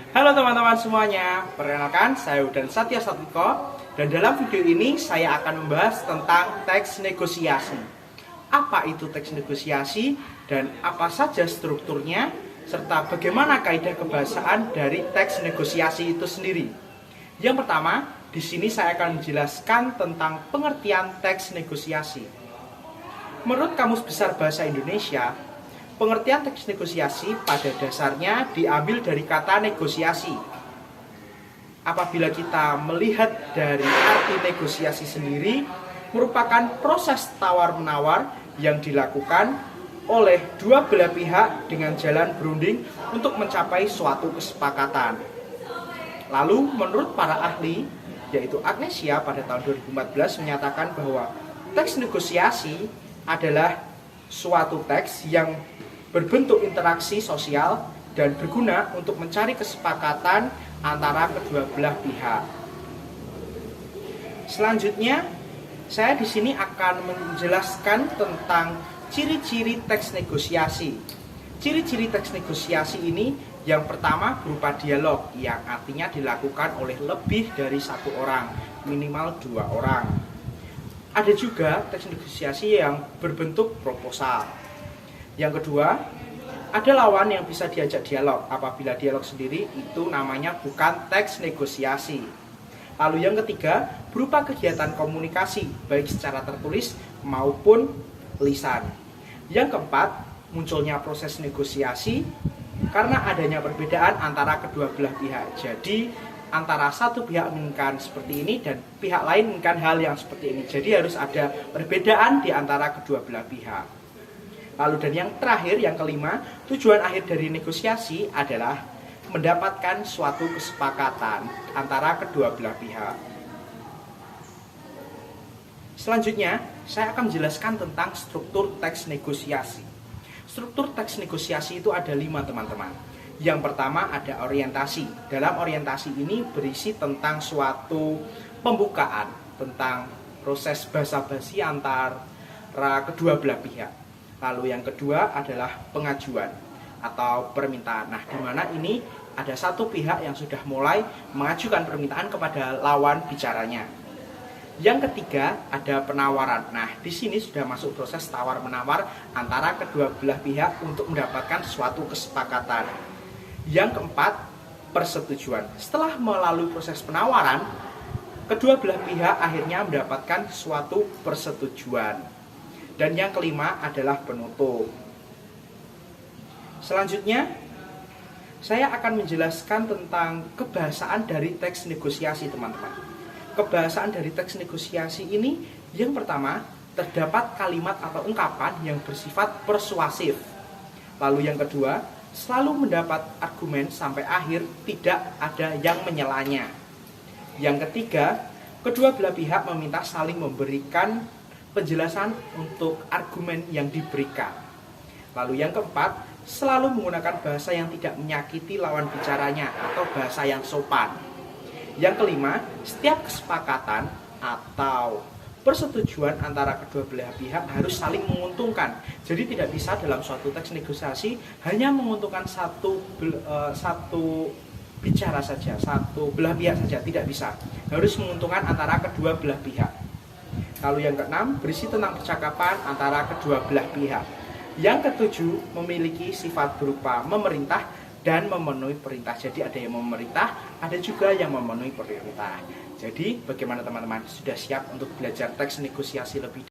Halo teman-teman semuanya, perkenalkan saya Udan Satya Satwiko. Dan dalam video ini saya akan membahas tentang teks negosiasi. Apa itu teks negosiasi dan apa saja strukturnya, serta bagaimana kaidah kebahasaan dari teks negosiasi itu sendiri. Yang pertama, di sini saya akan menjelaskan tentang pengertian teks negosiasi. Menurut Kamus Besar Bahasa Indonesia, pengertian teks negosiasi pada dasarnya diambil dari kata negosiasi. Apabila kita melihat dari arti negosiasi sendiri, merupakan proses tawar-menawar yang dilakukan oleh dua belah pihak dengan jalan berunding untuk mencapai suatu kesepakatan. Lalu menurut para ahli, yaitu Agnesia pada tahun 2014 menyatakan bahwa teks negosiasi adalah suatu teks yang berbentuk interaksi sosial dan berguna untuk mencari kesepakatan antara kedua belah pihak. Selanjutnya, saya di sini akan menjelaskan tentang ciri-ciri teks negosiasi. Ciri-ciri teks negosiasi ini yang pertama berupa dialog, yang artinya dilakukan oleh lebih dari satu orang, minimal 2 orang. Ada juga teks negosiasi yang berbentuk proposal. Yang kedua, ada lawan yang bisa diajak dialog. Apabila dialog sendiri itu namanya bukan teks negosiasi. Lalu yang ketiga, berupa kegiatan komunikasi baik secara tertulis maupun lisan. Yang keempat, munculnya proses negosiasi karena adanya perbedaan antara kedua belah pihak. Jadi antara satu pihak menginginkan seperti ini dan pihak lain menginginkan hal yang seperti ini. Jadi harus ada perbedaan di antara kedua belah pihak. Lalu dan yang terakhir, yang kelima, tujuan akhir dari negosiasi adalah mendapatkan suatu kesepakatan antara kedua belah pihak. Selanjutnya, saya akan menjelaskan tentang struktur teks negosiasi. Struktur teks negosiasi itu ada 5, teman-teman. Yang pertama ada orientasi. Dalam orientasi ini berisi tentang suatu pembukaan, tentang proses basa-basi antara kedua belah pihak. Lalu yang kedua adalah pengajuan atau permintaan. Nah, di mana ini ada satu pihak yang sudah mulai mengajukan permintaan kepada lawan bicaranya. Yang ketiga ada penawaran. Nah, di sini sudah masuk proses tawar-menawar antara kedua belah pihak untuk mendapatkan suatu kesepakatan. Yang keempat, persetujuan. Setelah melalui proses penawaran, kedua belah pihak akhirnya mendapatkan suatu persetujuan. Dan yang kelima adalah penutup. Selanjutnya, saya akan menjelaskan tentang kebahasaan dari teks negosiasi, teman-teman. Kebahasaan dari teks negosiasi ini, yang pertama, terdapat kalimat atau ungkapan yang bersifat persuasif. Lalu yang kedua, selalu mendapat argumen sampai akhir, tidak ada yang menyelanya. Yang ketiga, kedua belah pihak meminta saling memberikan penjelasan untuk argumen yang diberikan. Lalu yang keempat, selalu menggunakan bahasa yang tidak menyakiti lawan bicaranya atau bahasa yang sopan. Yang kelima, setiap kesepakatan atau persetujuan antara kedua belah pihak harus saling menguntungkan. Jadi tidak bisa dalam suatu teks negosiasi hanya menguntungkan satu bicara saja, satu belah pihak saja, tidak bisa. Harus menguntungkan antara kedua belah pihak. Lalu yang keenam, berisi tentang percakapan antara kedua belah pihak. Yang ketujuh, memiliki sifat berupa memerintah dan memenuhi perintah. Jadi ada yang memerintah, ada juga yang memenuhi perintah. Jadi bagaimana teman-teman? Sudah siap untuk belajar teks negosiasi lebih